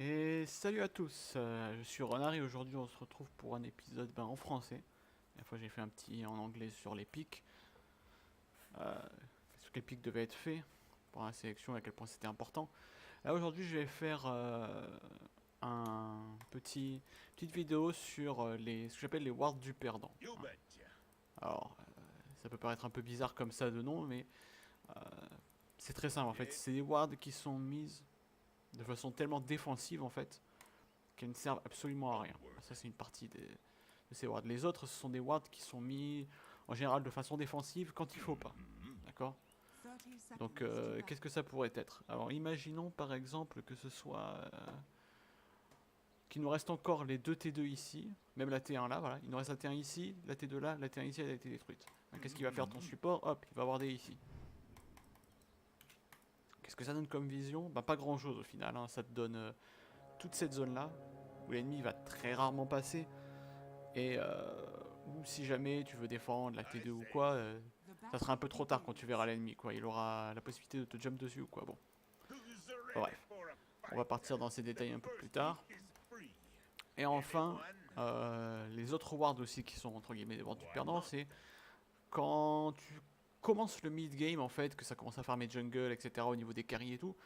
Et salut à tous, je suis Renard et aujourd'hui on se retrouve pour un épisode en français. La fois j'ai fait un petit en anglais sur les pics, ce que les pics devaient être faits pour la sélection et à quel point c'était important. Là aujourd'hui je vais faire petite vidéo sur ce que j'appelle les wards du perdant. Alors ça peut paraître un peu bizarre comme ça de nom, mais c'est très simple en fait. C'est des wards qui sont mises de façon tellement défensive en fait qui ne servent absolument à rien. Ça c'est une partie de ces wards. Les autres ce sont des wards qui sont mis en général de façon défensive quand il faut pas. D'accord. Donc qu'est-ce que ça pourrait être? Alors imaginons par exemple que ce soit qu'il nous reste encore les deux T2 ici, même la T1 là, voilà. Il nous reste la T1 ici, la T2 là, la T1 ici elle a été détruite. Qu'est-ce qu'il va faire ton support? Hop, il va avoir des ici. Qu'est-ce que ça donne comme vision? Bah pas grand chose au final, hein. Ça te donne toute cette zone là, où l'ennemi va très rarement passer. Et ou si jamais tu veux défendre la T2 ou quoi, ça sera un peu trop tard quand tu verras l'ennemi, quoi. Il aura la possibilité de te jump dessus ou quoi. Bon, bref, on va partir dans ces détails un peu plus tard. Et enfin, les autres wards aussi qui sont entre guillemets des wards du perdant, c'est quand tu commences le mid-game en fait, que ça commence à farmer jungle, etc. au niveau des carries et tout.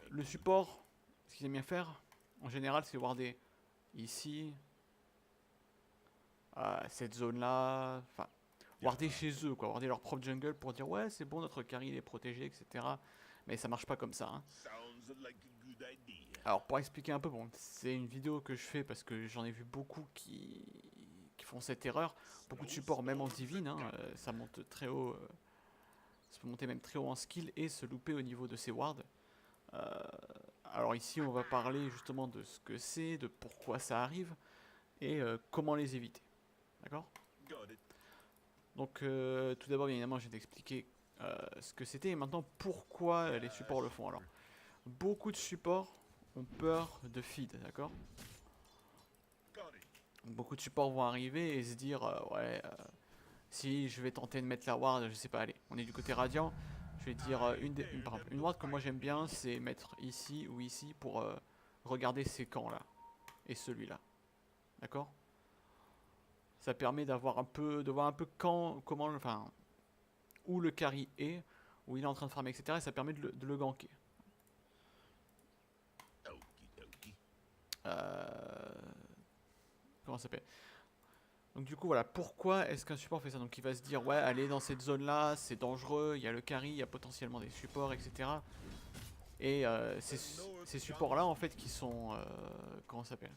Le support, ce qu'ils aiment bien faire, en général, c'est warder ici, cette zone là, enfin warder chez eux quoi, warder leur propre jungle pour dire ouais c'est bon notre carry il est protégé etc. Mais ça marche pas comme ça hein. Alors pour expliquer un peu, bon c'est une vidéo que je fais parce que j'en ai vu beaucoup qui font cette erreur, beaucoup de supports même en divine hein, ça monte très haut, ça peut monter même très haut en skill et se louper au niveau de ces wards. Alors ici on va parler justement de ce que c'est, de pourquoi ça arrive et comment les éviter, d'accord? Donc tout d'abord bien évidemment je vais t'expliquer ce que c'était et maintenant pourquoi les supports le font. Alors beaucoup de supports ont peur de feed, d'accord? Beaucoup de supports vont arriver et se dire ouais si je vais tenter de mettre la ward, je sais pas, allez, on est du côté radiant, je vais dire par exemple, une ward que moi j'aime bien c'est mettre ici ou ici pour regarder ces camps là et celui-là, d'accord? Ça permet d'avoir un peu, de voir un peu quand, comment, enfin, où le carry est, où il est en train de farmer, etc. Et ça permet de le ganker. Comment ça s'appelle? Donc du coup voilà, pourquoi est-ce qu'un support fait ça? Donc il va se dire ouais allez dans cette zone là, c'est dangereux, il y a le carry, il y a potentiellement des supports, etc. Et ces supports là en fait qui sont comment ça s'appelle?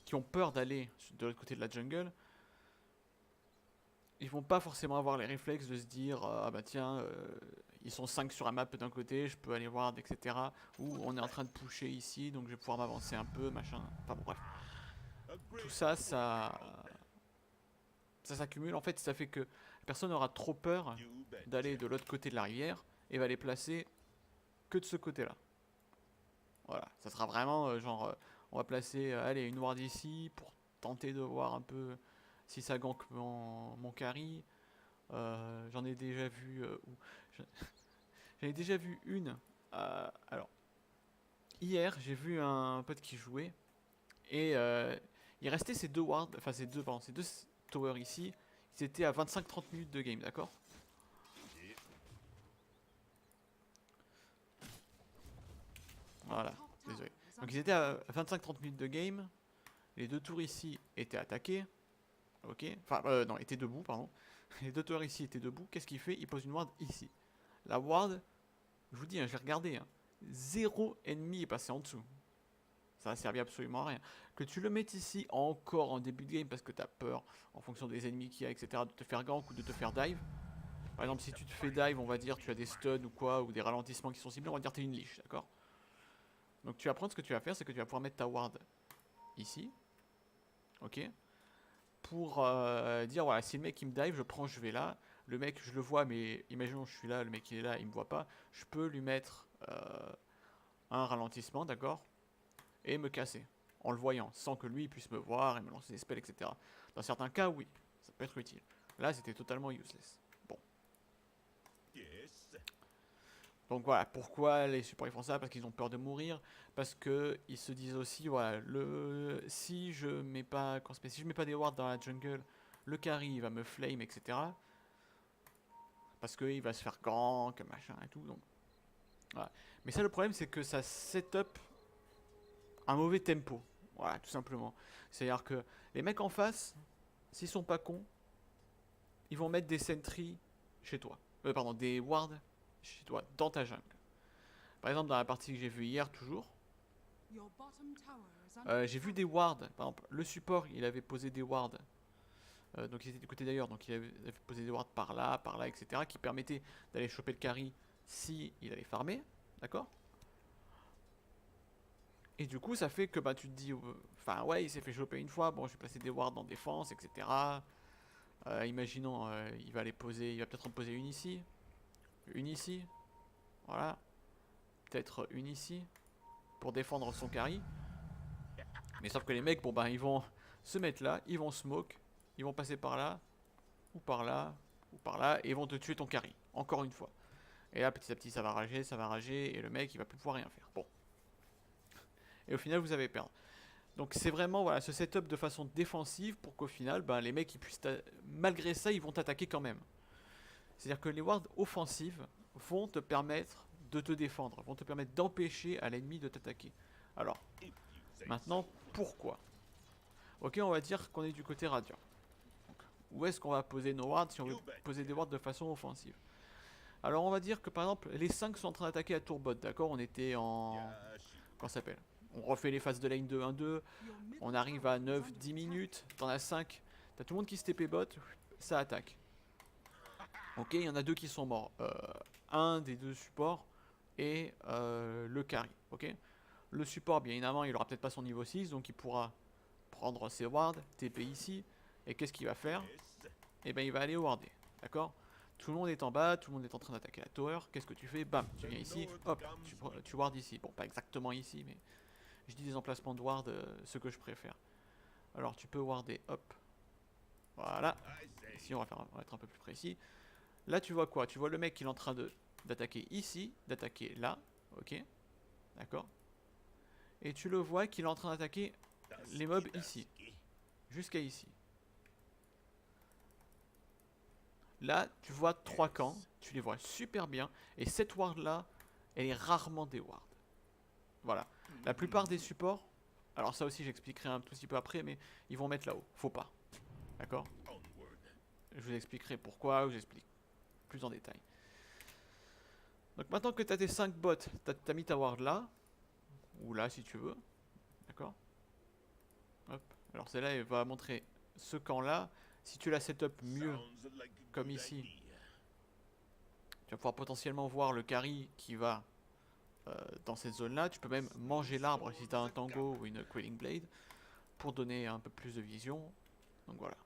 Qui ont peur d'aller de l'autre côté de la jungle, ils vont pas forcément avoir les réflexes de se dire ah bah tiens ils sont 5 sur la map d'un côté, je peux aller voir etc. Ou on est en train de pusher ici donc je vais pouvoir m'avancer un peu machin. Enfin bon bref. Tout ça, ça s'accumule en fait, ça fait que la personne aura trop peur d'aller de l'autre côté de la rivière et va les placer que de ce côté là. Voilà, ça sera vraiment genre on va placer allez une ward ici pour tenter de voir un peu si ça gank mon carry. J'en ai déjà vu j'en ai déjà vu une. Alors hier j'ai vu un pote qui jouait et il restait ces deux wards, enfin ces deux towers ici. Ils étaient à 25-30 minutes de game, d'accord? Voilà, désolé. Donc ils étaient à 25-30 minutes de game. Les deux tours ici étaient attaqués. Ok. Enfin, non, étaient debout, pardon. Les deux tours ici étaient debout. Qu'est-ce qu'il fait? Il pose une ward ici. La ward, je vous dis, hein, j'ai regardé. Hein, zéro ennemi est passé en dessous. Ça a servi absolument à rien. Que tu le mettes ici encore en début de game parce que tu as peur, en fonction des ennemis qu'il y a, etc., de te faire gank ou de te faire dive. Par exemple, si tu te fais dive, on va dire tu as des stuns ou quoi, ou des ralentissements qui sont ciblés, on va dire tu es une liche, d'accord? Donc tu vas prendre ce que tu vas faire, c'est que tu vas pouvoir mettre ta ward ici, ok? Pour dire voilà, si le mec il me dive, je prends, je vais là. Le mec, je le vois, mais imaginons je suis là, le mec il est là, il me voit pas. Je peux lui mettre un ralentissement, d'accord? Et me casser en le voyant, sans que lui puisse me voir et me lancer des spells, etc. Dans certains cas, oui, ça peut être utile. Là, c'était totalement useless. Bon. Donc voilà, pourquoi les supports ils font ça? Parce qu'ils ont peur de mourir, parce que ils se disent aussi, voilà, si je mets pas, si je mets pas des wards dans la jungle, le carry il va me flame, etc. Parce qu'il va se faire gank, machin et tout. Donc, voilà. Mais ça, le problème, c'est que ça set up un mauvais tempo. Voilà, tout simplement. C'est-à-dire que les mecs en face, s'ils sont pas cons, ils vont mettre des sentries chez toi. Pardon, des wards chez toi, dans ta jungle. Par exemple, dans la partie que j'ai vue hier, toujours, j'ai vu des wards. Par exemple, le support, il avait posé des wards. Donc il était du côté d'ailleurs, donc il avait posé des wards par là, etc. qui permettaient d'aller choper le carry si il allait farmer. D'accord? Et du coup, ça fait que bah, tu te dis, enfin ouais, il s'est fait choper une fois, bon, je vais placer des wards en défense, etc. Imaginons, il va les poser, il va peut-être en poser une ici, voilà, peut-être une ici, pour défendre son carry. Mais sauf que les mecs, bon bah, ils vont se mettre là, ils vont smoke, ils vont passer par là, ou par là, ou par là, et ils vont te tuer ton carry, encore une fois. Et là, petit à petit, ça va rager, et le mec, il va plus pouvoir rien faire. Bon. Et au final, vous avez perdu. Donc c'est vraiment voilà, ce setup de façon défensive pour qu'au final, ben, les mecs, ils puissent malgré ça, ils vont t'attaquer quand même. C'est-à-dire que les wards offensives vont te permettre de te défendre, vont te permettre d'empêcher à l'ennemi de t'attaquer. Alors, maintenant, pourquoi? Ok, on va dire qu'on est du côté Radiant. Donc, où est-ce qu'on va poser nos wards si on veut poser des wards de façon offensive? Alors on va dire que par exemple, les 5 sont en train d'attaquer à tour bot, d'accord? On était en... Comment ça s'appelle? On refait les phases de lane 2-1-2, on arrive à 9-10 minutes, t'en as 5, t'as tout le monde qui se TP bot, ça attaque. Ok, il y en a 2 qui sont morts. Un des 2 supports et le carry, ok? Le support, bien évidemment, il aura peut-être pas son niveau 6, donc il pourra prendre ses wards, TP ici, et qu'est-ce qu'il va faire? Et ben il va aller warder, d'accord? Tout le monde est en bas, tout le monde est en train d'attaquer la tower, qu'est-ce que tu fais? Bam, tu viens ici, hop, tu wards ici. Bon, pas exactement ici, mais je dis des emplacements de ward, ce que je préfère. Alors tu peux warder, hop, voilà. Ici on va être un peu plus précis. Là tu vois quoi? Tu vois le mec qui est en train d'attaquer ici, d'attaquer là, ok? D'accord? Et tu le vois qu'il est en train d'attaquer les mobs ici, jusqu'à ici. Là, tu vois 3 camps, tu les vois super bien, et cette ward là, elle est rarement des wards. Voilà. La plupart des supports, alors ça aussi j'expliquerai un tout petit peu après, mais ils vont mettre là-haut. Faut pas. D'accord? Je vous expliquerai pourquoi, je vous explique plus en détail. Donc maintenant que tu as tes 5 bots, tu as mis ta ward là, ou là si tu veux. D'accord? Hop. Alors celle-là, elle va montrer ce camp-là. Si tu la setup mieux, comme ici, tu vas pouvoir potentiellement voir le carry qui va dans cette zone-là. Tu peux même manger l'arbre si tu as un tango ou une Quelling Blade pour donner un peu plus de vision. Donc voilà.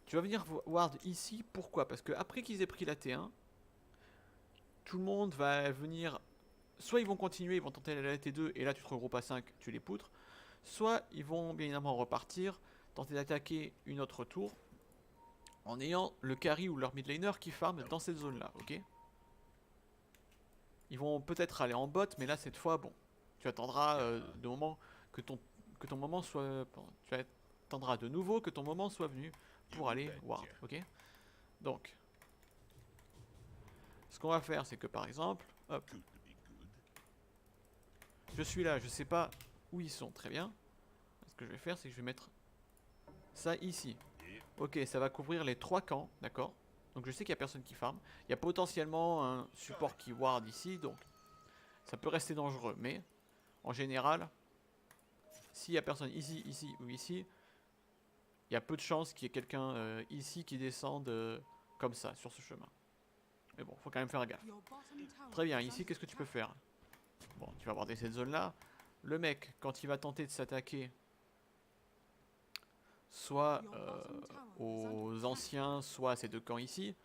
Tu vas venir ward ici, pourquoi? Parce que après qu'ils aient pris la T1, tout le monde va venir... Soit ils vont continuer, ils vont tenter la T2 et là tu te regroupes à 5, tu les poutres. Soit ils vont bien évidemment repartir, tenter d'attaquer une autre tour en ayant le carry ou leur mid laner qui farm dans cette zone là, ok? Ils vont peut-être aller en bot, mais là cette fois, bon, tu attendras de moment que ton moment soit... Tu attendras de nouveau que ton moment soit venu pour aller ward, ok? Donc, ce qu'on va faire, c'est que par exemple, hop, je suis là, je sais pas où ils sont, très bien. Ce que je vais faire, c'est que je vais mettre ça ici. Ok, ça va couvrir les 3 camps, d'accord? Donc je sais qu'il n'y a personne qui farm. Il y a potentiellement un support qui ward ici, donc ça peut rester dangereux. Mais, en général, s'il n'y a personne ici, ici ou ici, il y a peu de chances qu'il y ait quelqu'un ici qui descende comme ça, sur ce chemin. Mais bon, faut quand même faire gaffe. Très bien, ici, qu'est-ce que tu peux faire? Bon, tu vas aborder cette zone-là. Le mec, quand il va tenter de s'attaquer soit aux anciens, soit à ces 2 camps ici.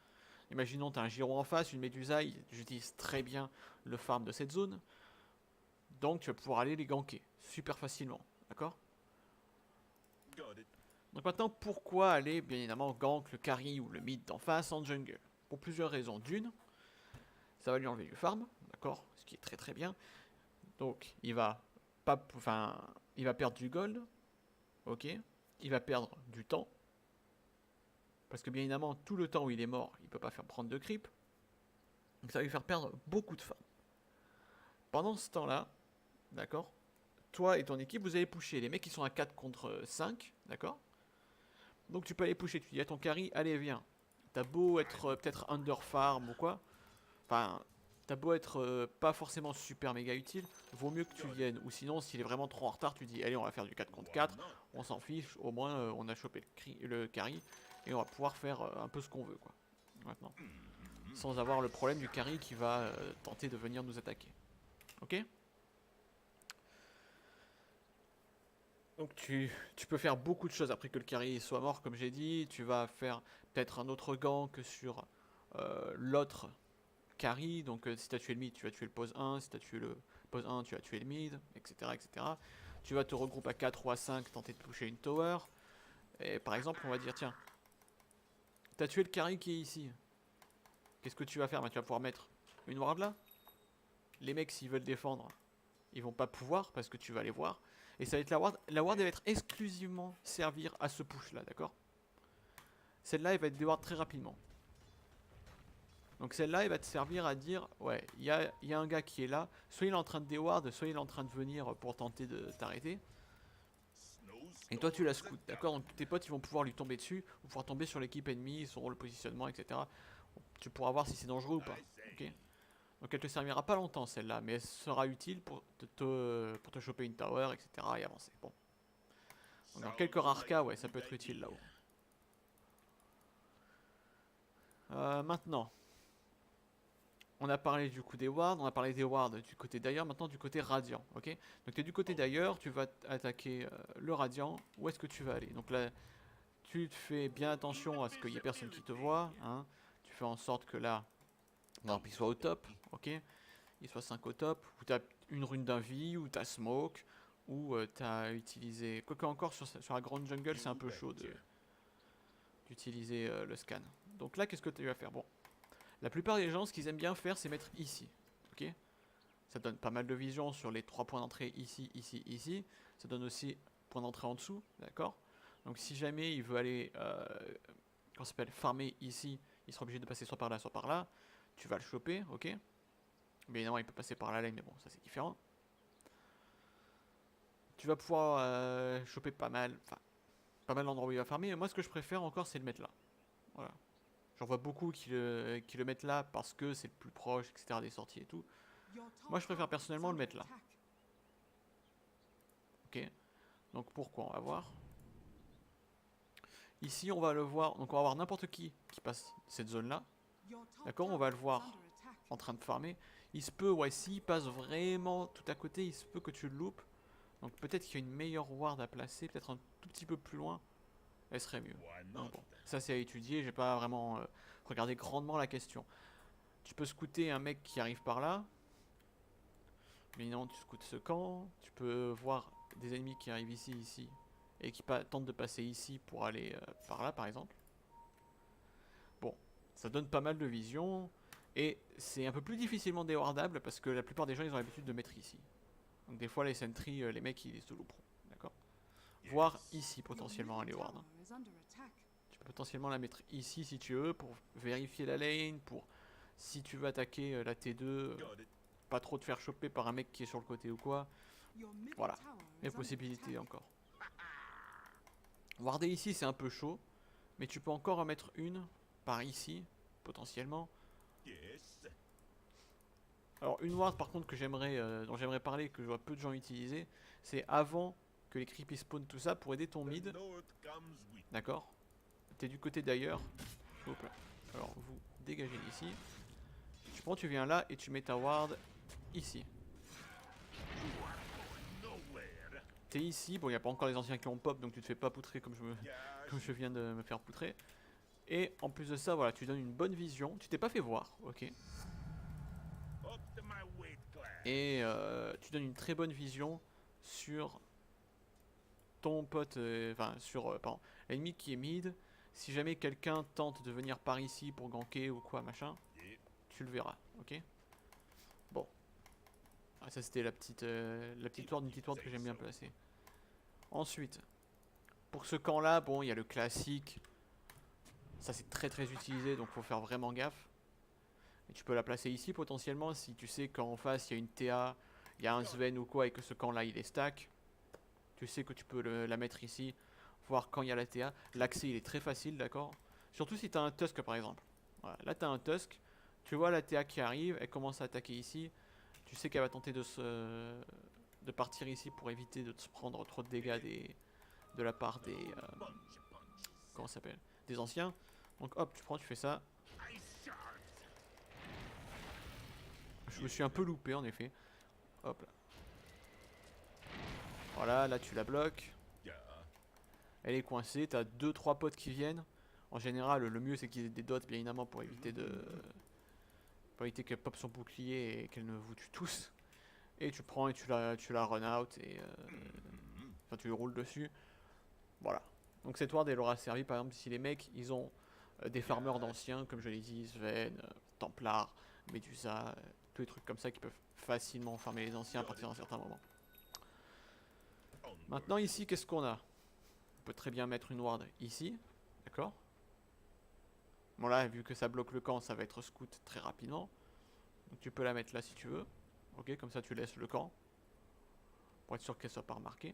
Imaginons tu as un Giro en face, une Médusaille, j'utilise très bien le farm de cette zone. Donc tu vas pouvoir aller les ganker super facilement, d'accord? Donc maintenant, pourquoi aller bien évidemment gank le carry ou le mid d'en face en jungle? pour plusieurs raisons. D'une, ça va lui enlever du farm, d'accord, ce qui est très très bien. Donc il va pas, enfin, il va perdre du gold, ok. Il va perdre du temps, parce que bien évidemment tout le temps où il est mort, il peut pas faire prendre de creep. Donc ça va lui faire perdre beaucoup de farm. Pendant ce temps-là, d'accord, toi et ton équipe, vous allez pusher. Les mecs ils sont à 4 contre 5, d'accord. Donc tu peux aller pusher, tu dis à ton carry, allez viens. T'as beau être peut-être under farm ou quoi, enfin, t'as beau être pas forcément super méga utile, vaut mieux que tu viennes. Ou sinon, s'il est vraiment trop en retard, tu dis, allez, on va faire du 4 contre 4, on s'en fiche, au moins on a chopé le carry, et on va pouvoir faire un peu ce qu'on veut, quoi, maintenant. Sans avoir le problème du carry qui va tenter de venir nous attaquer. Ok? Donc tu peux faire beaucoup de choses après que le carry soit mort, comme j'ai dit. Tu vas faire peut-être un autre gank que sur l'autre carry. Donc si tu as tué le mid, tu vas tuer le pose 1. Si tu as tué le pose 1, tu vas tuer le mid, etc., etc. Tu vas te regrouper à 4 ou à 5, tenter de toucher une tower. Et par exemple, on va dire, tiens, tu as tué le carry qui est ici. Qu'est-ce que tu vas faire? Tu vas pouvoir mettre une ward là. Les mecs, s'ils veulent défendre, ils vont pas pouvoir parce que tu vas les voir. Et ça va être la ward. La ward, elle va être exclusivement servir à ce push là, d'accord? Celle-là, elle va être déward très rapidement. Donc celle-là, elle va te servir à dire, ouais, il y a un gars qui est là. Soit il est en train de déward, soit il est en train de venir pour tenter de t'arrêter. Et toi, tu la scoutes, d'accord? Donc tes potes, ils vont pouvoir lui tomber dessus, ou pouvoir tomber sur l'équipe ennemie, son rôle, positionnement, etc. Tu pourras voir si c'est dangereux ou pas, ok? Donc elle te servira pas longtemps celle-là, mais elle sera utile pour te choper une tower, etc. et avancer. Bon. Donc dans quelques rares cas, ouais, ça peut être utile là-haut. Maintenant, on a parlé du coup des wards, on a parlé des wards du côté d'ailleurs, maintenant du côté radiant, ok? Donc tu es du côté d'ailleurs, tu vas attaquer le radiant, où est-ce que tu vas aller? Donc là, tu te fais bien attention à ce qu'il n'y ait personne qui te voit, hein? Tu fais en sorte que là, il soit au top, ok? Il soit 5 au top, ou tu as une rune d'un vie, ou tu as smoke, ou tu as utilisé... Quoique encore sur la grande jungle, c'est un peu chaud d'utiliser le scan. Donc là, qu'est-ce que tu vas faire? Bon, la plupart des gens, ce qu'ils aiment bien faire, c'est mettre ici, ok? Ça donne pas mal de vision sur les 3 points d'entrée ici, ici, ici. Ça donne aussi point d'entrée en dessous, d'accord? Donc si jamais il veut aller, comment ça s'appelle, farmer ici, il sera obligé de passer soit par là, soit par là. Tu vas le choper, ok? Bien évidemment, il peut passer par la lane, mais bon, ça c'est différent. Tu vas pouvoir choper pas mal d'endroits où il va farmer. Moi, ce que je préfère encore, c'est le mettre là. Voilà. J'en vois beaucoup qui le mettent là parce que c'est le plus proche, etc. des sorties et tout. Moi, je préfère personnellement le mettre là. Ok. Donc pourquoi? On va voir. Ici, on va le voir. Donc on va voir n'importe qui passe cette zone-là. D'accord? On va le voir en train de farmer. Il se peut, ouais, s'il passe vraiment tout à côté, il se peut que tu le loupes. Donc peut-être qu'il y a une meilleure ward à placer, peut-être un tout petit peu plus loin. Elle serait mieux. Donc bon, ça c'est à étudier, j'ai pas vraiment regardé grandement la question. Tu peux scouter un mec qui arrive par là. Mais non, tu scoutes ce camp. Tu peux voir des ennemis qui arrivent ici, ici. Et qui tentent de passer ici pour aller par là par exemple. Bon, ça donne pas mal de vision. Et c'est un peu plus difficilement déwardable parce que la plupart des gens ils ont l'habitude de mettre ici. Donc des fois les sentries, les mecs ils se louperont. D'accord? Voire ici potentiellement les wards. Tu peux potentiellement la mettre ici si tu veux pour vérifier la lane, pour si tu veux attaquer la T2, pas trop te faire choper par un mec qui est sur le côté ou quoi. Voilà, les possibilités encore. Warder ici c'est un peu chaud, mais tu peux encore en mettre une par ici, potentiellement. Alors une ward par contre que dont j'aimerais parler, que je vois peu de gens utiliser, c'est avant que les creepy spawn tout ça pour aider ton mid. D'accord? T'es du côté d'ailleurs. Alors vous dégagez d'ici. Tu viens là et tu mets ta ward ici. T'es ici, bon il n'y a pas encore les anciens qui ont pop donc tu te fais pas poutrer comme je viens de me faire poutrer. Et en plus de ça, voilà, tu donnes une bonne vision. Tu t'es pas fait voir, ok. Et tu donnes une très bonne vision sur ton pote, enfin sur, pardon, l'ennemi qui est mid. Si jamais quelqu'un tente de venir par ici pour ganker ou quoi machin, tu le verras, ok? Bon. Ah, ça c'était la petite ward, une petite ward que j'aime bien placer. Ensuite, pour ce camp là, bon, il y a le classique. Ça c'est très très utilisé, donc faut faire vraiment gaffe. Et tu peux la placer ici potentiellement si tu sais qu'en face il y a une TA, il y a un Sven ou quoi et que ce camp là il est stack. Tu sais que tu peux la mettre ici, voir quand il y a la TA. L'accès il est très facile, d'accord? Surtout si tu as un Tusk par exemple. Voilà, là tu as un Tusk, tu vois la TA qui arrive, elle commence à attaquer ici. Tu sais qu'elle va tenter de partir ici pour éviter de se prendre trop de dégâts de la part des... comment ça s'appelle? Des anciens. Donc hop, tu prends, tu fais ça. Je me suis un peu loupé en effet. Hop là. Voilà, là tu la bloques. Elle est coincée, t'as 2-3 potes qui viennent. En général, le mieux c'est qu'ils aient des dots bien évidemment pour éviter qu'elle pop son bouclier et qu'elle ne vous tue tous. Et tu prends et tu la run out et enfin tu roules dessus. Voilà. Donc cette ward elle aura servi par exemple si les mecs ils ont des farmers d'anciens comme je l'ai dit, Sven, Templar, Medusa, tous les trucs comme ça qui peuvent facilement farmer les anciens à partir d'un certain moment. Maintenant ici qu'est-ce qu'on a? On peut très bien mettre une ward ici, d'accord? Bon là vu que ça bloque le camp ça va être scout très rapidement. Donc tu peux la mettre là si tu veux. Ok, comme ça tu laisses le camp. Pour être sûr qu'elle soit pas remarquée.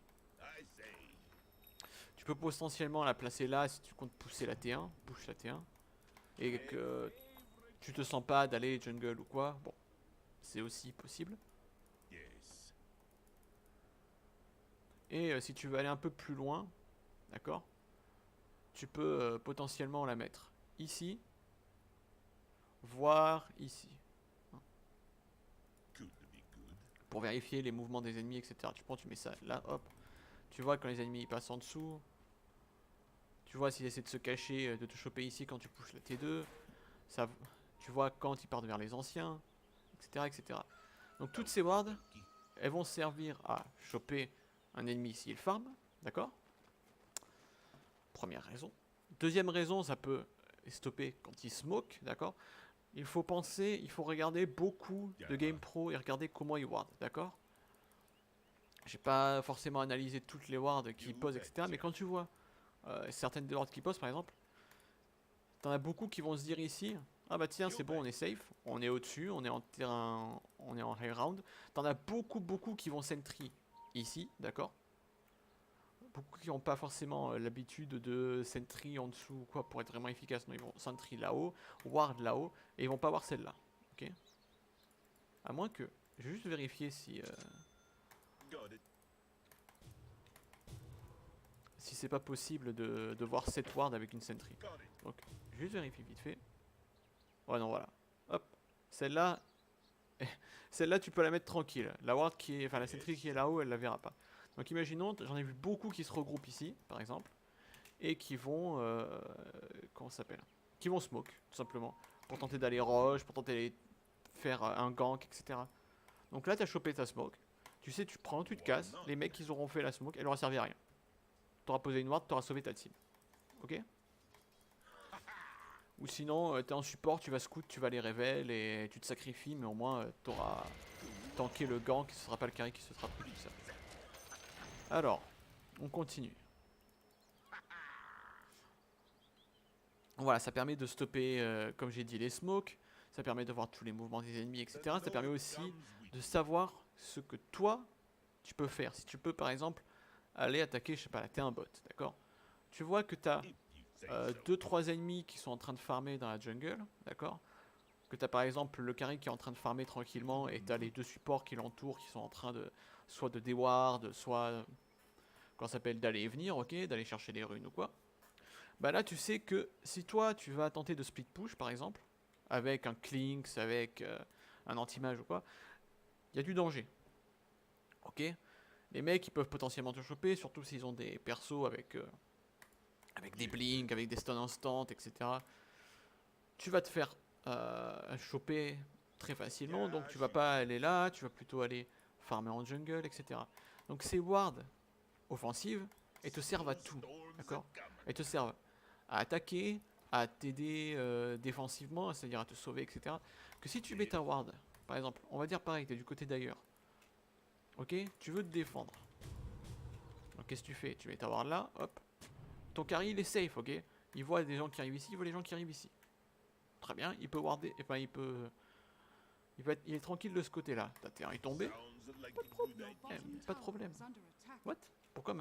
Tu peux potentiellement la placer là si tu comptes pousser la T1. Push la T1. Et que tu te sens pas d'aller jungle ou quoi. Bon, c'est aussi possible. Et si tu veux aller un peu plus loin, d'accord, tu peux potentiellement la mettre ici, voire ici. Pour vérifier les mouvements des ennemis, etc. Tu prends, tu mets ça là, hop. Tu vois quand les ennemis ils passent en dessous. Tu vois s'ils essaient de se cacher, de te choper ici quand tu pushes la T2. Ça, tu vois quand ils partent vers les anciens, etc. etc. Donc toutes ces wards, elles vont servir à choper un ennemi s'il farm, d'accord? Première raison. Deuxième raison, ça peut stopper quand il smoke, d'accord? Il faut penser, il faut regarder beaucoup de game pro et regarder comment il ward, d'accord? J'ai pas forcément analysé toutes les wards qu'il pose, etc. Mais quand tu vois certaines des wards qu'il pose, par exemple, t'en as beaucoup qui vont se dire ici, ah bah tiens, c'est bon, on est safe, on est au-dessus, on est en terrain, on est en high round. T'en as beaucoup qui vont sentry ici, d'accord? Beaucoup qui n'ont pas forcément l'habitude de sentry en dessous ou quoi pour être vraiment efficace. Non, ils vont sentry là-haut, ward là-haut, et ils vont pas voir celle-là. Ok? À moins que. Je vais juste vérifier si. Si c'est pas possible de voir cette ward avec une sentry. Donc, je vais juste vérifier vite fait. Ouais, non, voilà. Hop. Celle-là. Celle-là, tu peux la mettre tranquille. La ward qui est. Enfin, la sentry qui est là-haut, elle la verra pas. Donc, imaginons, j'en ai vu beaucoup qui se regroupent ici, par exemple. Et qui vont comment ça s'appelle, qui vont smoke tout simplement pour tenter d'aller rush, pour tenter d'aller faire un gank, etc. Donc là tu as chopé ta smoke, tu sais, tu prends, tu te casses, les mecs ils auront fait la smoke, elle aura servi à rien. Tu auras posé une ward, tu auras sauvé ta team. Ok? Ou sinon tu es en support, tu vas scout, tu vas les révéler et tu te sacrifies, mais au moins tu auras tanké le gank, ce sera pas le carry qui se sera pris tout ça. Alors on continue. Voilà, ça permet de stopper, comme j'ai dit, les smokes. Ça permet de voir tous les mouvements des ennemis, etc. Ça permet aussi de savoir ce que toi, tu peux faire. Si tu peux, par exemple, aller attaquer, je sais pas, la T1 bot, d'accord? Tu vois que tu as 2-3 ennemis qui sont en train de farmer dans la jungle, d'accord? Que tu as par exemple le carry qui est en train de farmer tranquillement et tu as les deux supports qui l'entourent qui sont en train de soit de deward, soit, comment ça s'appelle, d'aller et venir, ok? D'aller chercher les runes ou quoi. Bah là tu sais que si toi tu vas tenter de split push par exemple, avec un Clinks, avec un anti-mage ou quoi, il y a du danger. Ok? Les mecs ils peuvent potentiellement te choper, surtout s'ils ont des persos avec des blinks, avec des stuns instant, etc. Tu vas te faire choper très facilement, donc tu vas pas aller là, tu vas plutôt aller farmer en jungle, etc. Donc ces wards offensives, elles te servent à tout, d'accord? Elles te servent à attaquer, à t'aider défensivement, c'est-à-dire à te sauver, etc. Que si tu mets ta ward, par exemple, on va dire pareil, t'es du côté d'ailleurs. Ok, tu veux te défendre. Donc qu'est-ce que tu fais? Tu mets ta ward là, hop. Ton carry il est safe, ok? Il voit des gens qui arrivent ici, il voit les gens qui arrivent ici. Très bien, il peut warder, enfin il est tranquille de ce côté-là. Ta terre est tombée. Pas de problème. What? Pourquoi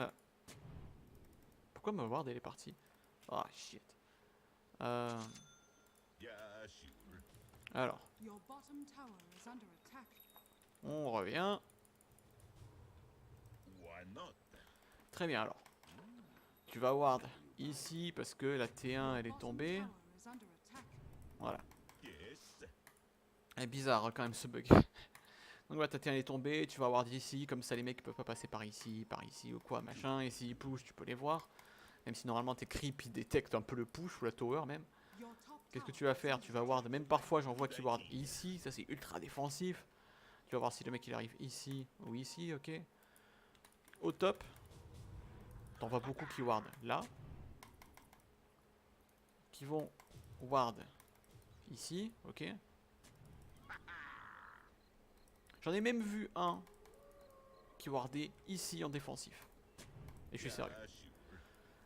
ma ward elle est partie? Ah shit. Alors, on revient. Très bien alors. Tu vas ward ici parce que la T1 elle est tombée. Voilà. Elle est bizarre quand même ce bug. Donc voilà, ta T1 elle est tombée, tu vas ward ici, comme ça les mecs peuvent pas passer par ici ou quoi, machin. Et s'ils push, tu peux les voir. Même si normalement tes creeps ils détectent un peu le push ou la tower même. Qu'est-ce que tu vas faire? Tu vas ward, même parfois j'en vois qui ward ici, ça c'est ultra défensif. Tu vas voir si le mec il arrive ici ou ici, ok. Au top, t'en vois beaucoup qui ward là. Qui vont ward ici, ok. J'en ai même vu un qui wardait ici en défensif. Et je suis sérieux.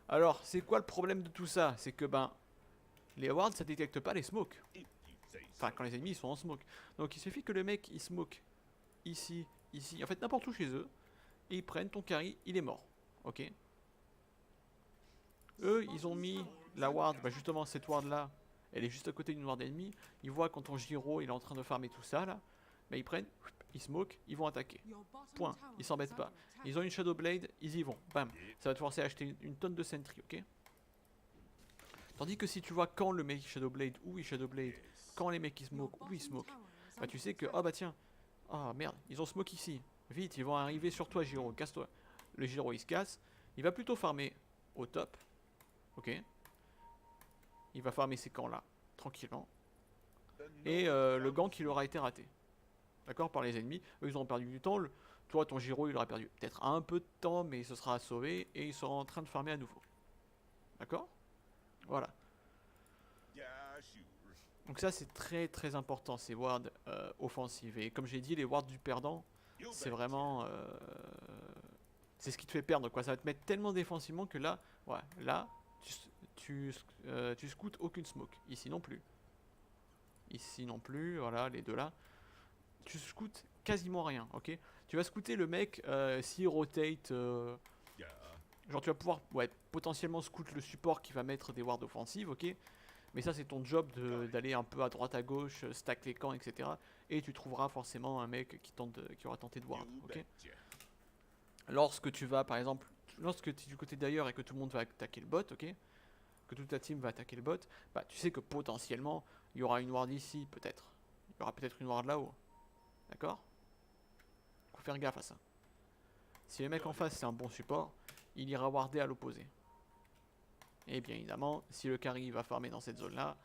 Alors, c'est quoi le problème de tout ça? C'est que ben, les wards ça détecte pas les smokes. Enfin, quand les ennemis ils sont en smoke. Donc il suffit que le mec il smoke ici, ici, en fait n'importe où chez eux. Et ils prennent ton carry, il est mort. Ok. Eux, ils ont mis la ward, bah justement cette ward là, elle est juste à côté d'une ward ennemie. Ils voient quand ton Giro il est en train de farmer tout ça là, bah ils prennent, ils smoke, ils vont attaquer. Point, ils s'embêtent pas. Ils ont une Shadow Blade, ils y vont, bam. Ça va te forcer à acheter une tonne de sentry, ok. Tandis que si tu vois quand le mec Shadow Blade, où il Shadow Blade, quand les mecs ils smoke, où ils smoke, bah tu sais que, oh bah tiens, ah merde, ils ont smoke ici. Vite, ils vont arriver sur toi Giro, casse-toi. Le Giro il se casse, il va plutôt farmer au top. Ok. Il va farmer ces camps là, tranquillement. Et le gank il aura été raté. D'accord, par les ennemis. Eux ils auront perdu du temps. Toi ton Giro il aura perdu peut-être un peu de temps, mais ce sera sauvé. Et ils seront en train de farmer à nouveau. D'accord. Voilà. Donc ça c'est très très important, ces wards offensives. Et comme j'ai dit, les wards du perdant, c'est vraiment... c'est ce qui te fait perdre quoi. Ça va te mettre tellement défensivement que là, ouais, là, tu scoutes aucune smoke. Ici non plus. Ici non plus, voilà, les deux là. Tu scoutes quasiment rien, ok. Tu vas scouter le mec s'il rotate. Genre tu vas pouvoir ouais, potentiellement scout le support qui va mettre des wards offensives, ok. Mais ça c'est ton job d'aller un peu à droite à gauche, stack les camps, etc. Et tu trouveras forcément un mec qui aura tenté de ward, ok. Lorsque tu vas par exemple, lorsque tu es du côté d'ailleurs et que tout le monde va attaquer le bot, ok, que toute ta team va attaquer le bot, bah tu sais que potentiellement il y aura une ward ici peut-être. Il y aura peut-être une ward là-haut. D'accord? Faut faire gaffe à ça. Si le mec en face c'est un bon support, il ira warder à l'opposé. Et bien évidemment, si le carry va farmer dans cette zone là,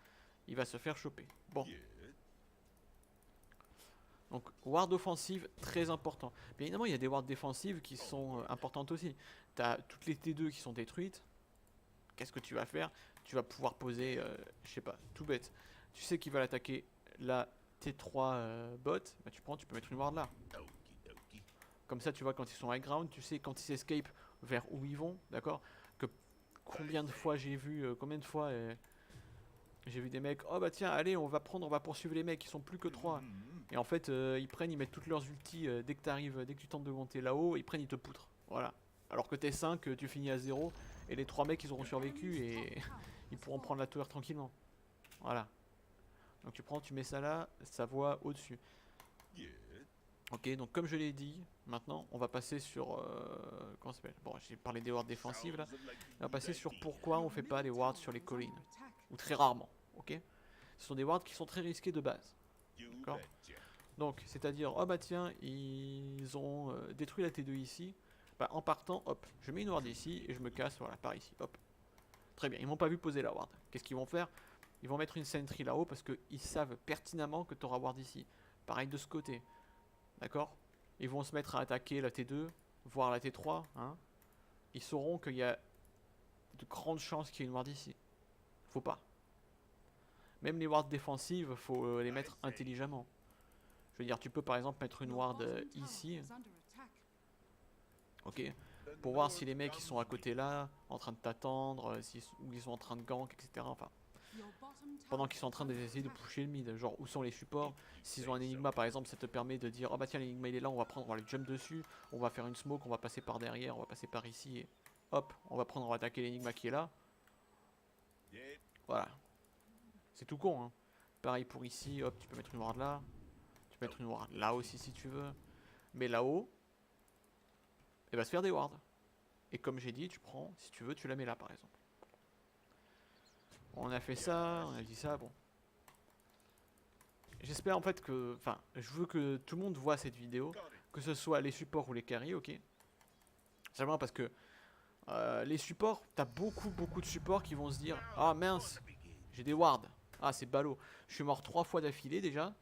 il va se faire choper. Bon. Donc ward offensive, très important. Bien évidemment, il y a des wards défensives qui sont importantes aussi. Tu as toutes les T2 qui sont détruites. Qu'est-ce que tu vas faire? Tu vas pouvoir poser, je sais pas, tout bête. Tu sais qu'ils veulent attaquer la T3 bot, bah tu prends, tu peux mettre une ward là. Comme ça, tu vois quand ils sont high ground, tu sais quand ils escape vers où ils vont, d'accord? Que combien de fois j'ai vu, j'ai vu des mecs, oh bah tiens, allez, on va poursuivre les mecs, ils sont plus que 3. Et en fait, ils prennent, ils mettent toutes leurs ultis dès que t'arrives, dès que tu tentes de monter là-haut, ils prennent, ils te poutrent. Voilà. Alors que t'es 5, tu finis à 0, et les 3 mecs, ils auront survécu et ils pourront prendre la tower tranquillement. Voilà. Donc tu prends, tu mets ça là, ça voit au-dessus. Ok, donc comme je l'ai dit, maintenant on va passer sur... comment ça s'appelle? Bon, j'ai parlé des wards défensives là. On va passer sur pourquoi on fait pas des wards sur les collines. Ou très rarement, ok? Ce sont des wards qui sont très risqués de base. D'accord? Donc, c'est-à-dire, oh bah tiens, ils ont détruit la T2 ici. Bah en partant, hop, je mets une ward ici et je me casse, voilà, par ici, hop. Très bien, ils m'ont pas vu poser la ward. Qu'est-ce qu'ils vont faire? Ils vont mettre une sentry là-haut parce qu'ils savent pertinemment que tu auras ward ici. Pareil de ce côté. D'accord? Ils vont se mettre à attaquer la T2, voire la T3. Hein. Ils sauront qu'il y a de grandes chances qu'il y ait une ward ici. Faut pas. Même les wards défensives, faut les mettre intelligemment. Je veux dire, tu peux par exemple mettre une ward ici. Ok. Pour voir si les mecs ils sont à côté là, en train de t'attendre, ou ils sont en train de gank, etc. Enfin, pendant qu'ils sont en train d'essayer de pusher le mid. Genre, où sont les supports? S'ils ont un Enigma par exemple, ça te permet de dire, oh bah tiens, l'Enigma il est là, on va le jump dessus, on va faire une smoke, on va passer par derrière, on va passer par ici, et hop, on va attaquer l'Enigma qui est là. Voilà. C'est tout con, hein. Pareil pour ici, hop, tu peux mettre une ward là. Tu peux mettre une ward là aussi si tu veux. Mais là-haut, elle va se faire des wards. Et comme j'ai dit, tu prends, si tu veux, tu la mets là par exemple. On a fait ça, on a dit ça, bon. J'espère en fait que... Enfin, je veux que tout le monde voit cette vidéo, que ce soit les supports ou les carries, ok. Simplement parce que les supports, t'as beaucoup de supports qui vont se dire, ah mince, j'ai des wards. Ah c'est ballot, je suis mort 3 fois d'affilée déjà.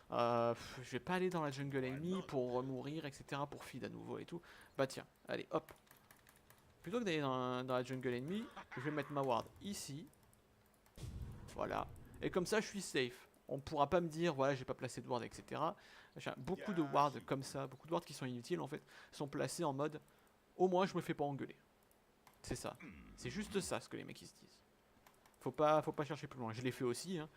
Je vais pas aller dans la jungle ennemie pour mourir, etc. pour feed à nouveau et tout. Bah tiens, allez hop. Plutôt que d'aller dans la jungle ennemie, je vais mettre ma ward ici. Voilà. Et comme ça je suis safe. On pourra pas me dire, voilà, j'ai pas placé de ward, etc. Beaucoup de wards comme ça, beaucoup de wards qui sont inutiles en fait, sont placés en mode, au moins je me fais pas engueuler. C'est ça. C'est juste ça ce que les mecs ils se disent. Faut pas chercher plus loin. Je l'ai fait aussi. Hein.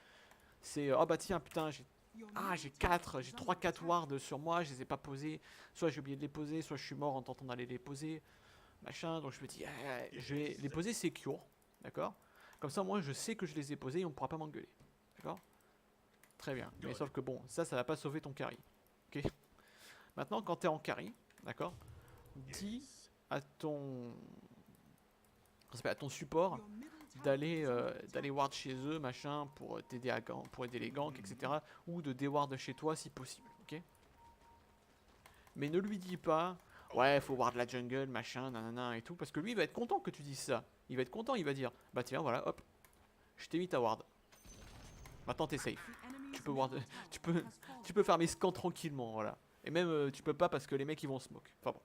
C'est, oh bah tiens, putain, j'ai 3-4 wards sur moi, je les ai pas posés. Soit j'ai oublié de les poser, soit je suis mort en tentant d'aller les poser. Machin, donc je me dis, je vais les poser secure. D'accord? Comme ça, moi je sais que je les ai posés et on pourra pas m'engueuler. D'accord? Très bien. Mais sauf que bon, ça va pas sauver ton carry. Ok? Maintenant, quand t'es en carry, d'accord? Dis à ton support d'aller ward chez eux, machin, pour t'aider à gank, pour aider les ganks, etc. Ou de déward chez toi si possible, ok? Mais ne lui dis pas, ouais, faut ward la jungle, machin, nanana et tout, parce que lui il va être content que tu dises ça. Il va être content, il va dire, bah tiens, voilà, hop, je t'ai mis ta ward. Maintenant t'es safe. Tu peux ward, tu peux faire mes scans tranquillement, voilà. Et même tu peux pas parce que les mecs ils vont smoke. Enfin bon.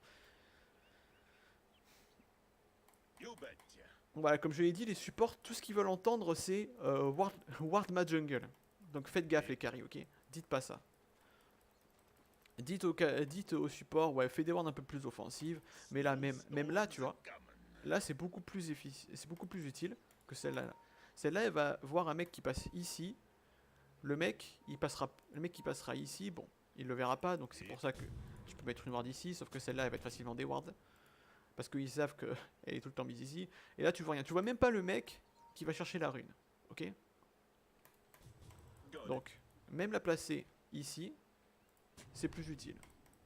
Voilà, comme je l'ai dit, les supports, tout ce qu'ils veulent entendre, c'est ward ma jungle. Donc faites gaffe les carries, ok? Dites pas ça. Dites au support, ouais, fais des wards un peu plus offensives. Mais là, même là, tu vois, là c'est beaucoup plus utile que celle-là. Celle-là, elle va voir un mec qui passe ici. Le mec qui passera ici, bon, il le verra pas, donc c'est pour ça que tu peux mettre une ward ici, sauf que celle-là, elle va être facilement déward. Parce qu'ils savent qu'elle est tout le temps mise ici. Et là, tu vois rien. Tu vois même pas le mec qui va chercher la rune. Ok? Donc, même la placer ici, c'est plus utile.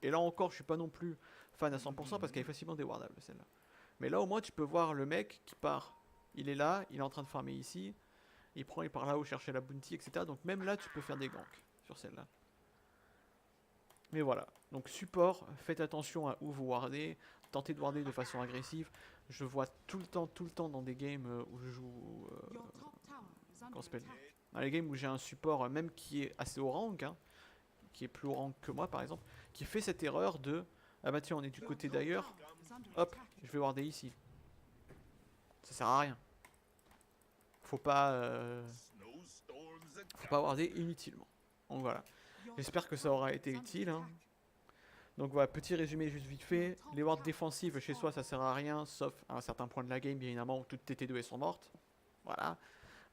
Et là encore, je suis pas non plus fan à 100% parce qu'elle est facilement déwardable, celle-là. Mais là, au moins, tu peux voir le mec qui part. Il est là, il est en train de farmer ici. Il part là-haut chercher la bounty, etc. Donc même là, tu peux faire des ganks sur celle-là. Mais voilà. Donc support, faites attention à où vous wardez. Tentez de warder de façon agressive. Je vois tout le temps dans des games où je joue... comment ça s'appelle ? Dans les games où j'ai un support, même qui est assez haut rank, hein, qui est plus haut rank que moi par exemple, qui fait cette erreur de... Ah bah tiens, on est du côté d'ailleurs. Hop, je vais warder ici. Ça sert à rien. Faut pas warder inutilement. Donc voilà. J'espère que ça aura été utile. Hein. Donc voilà, petit résumé juste vite fait. Les wards défensives chez soi ça sert à rien, sauf à un certain point de la game, bien évidemment, où toutes tes T2 elles sont mortes. Voilà.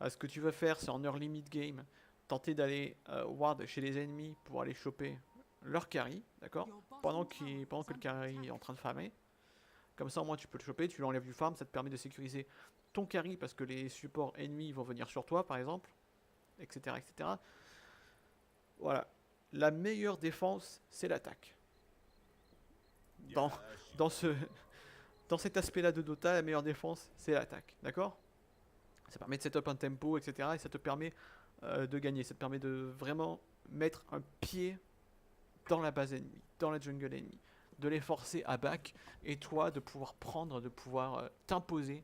Ce que tu veux faire, c'est en early mid game, tenter d'aller ward chez les ennemis pour aller choper leur carry, d'accord? Pendant que le carry est en train de farmer. Comme ça, au moins, tu peux le choper, tu l'enlèves du farm, ça te permet de sécuriser ton carry parce que les supports ennemis vont venir sur toi, par exemple, etc., etc. Voilà. La meilleure défense, c'est l'attaque. Dans cet aspect-là de Dota, la meilleure défense, c'est l'attaque. D'accord? Ça permet de setup un tempo, etc. Et ça te permet de gagner. Ça te permet de vraiment mettre un pied dans la base ennemie, dans la jungle ennemie. De les forcer à back. Et toi, de pouvoir prendre, de pouvoir t'imposer.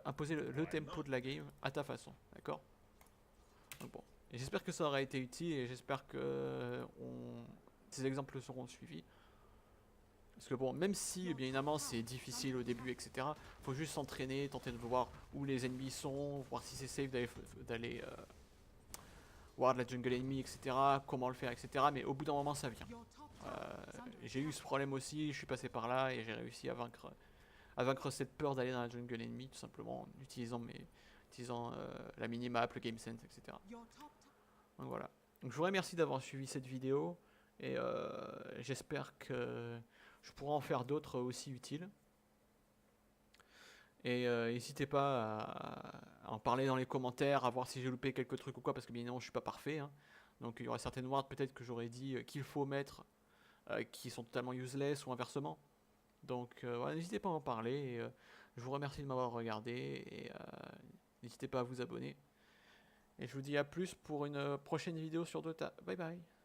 Imposer le tempo de la game à ta façon. D'accord? Donc bon. Et j'espère que ça aura été utile. Et j'espère que ces exemples seront suivis. Parce que bon, même si bien évidemment c'est difficile au début, etc., faut juste s'entraîner, tenter de voir où les ennemis sont, voir si c'est safe d'aller voir de la jungle ennemie, etc., comment le faire, etc. Mais au bout d'un moment ça vient. J'ai eu ce problème aussi, je suis passé par là et j'ai réussi à vaincre cette peur d'aller dans la jungle ennemie, tout simplement en utilisant la minimap, le game sense, etc. Donc voilà. Donc je vous remercie d'avoir suivi cette vidéo et j'espère que je pourrai en faire d'autres aussi utiles. Et n'hésitez pas à en parler dans les commentaires, à voir si j'ai loupé quelques trucs ou quoi, parce que bien évidemment je suis pas parfait. Hein. Donc il y aura certaines words peut-être que j'aurais dit qu'il faut mettre, qui sont totalement useless ou inversement. Donc voilà, n'hésitez pas à en parler. Et, je vous remercie de m'avoir regardé et n'hésitez pas à vous abonner. Et je vous dis à plus pour une prochaine vidéo sur Dota. Bye bye.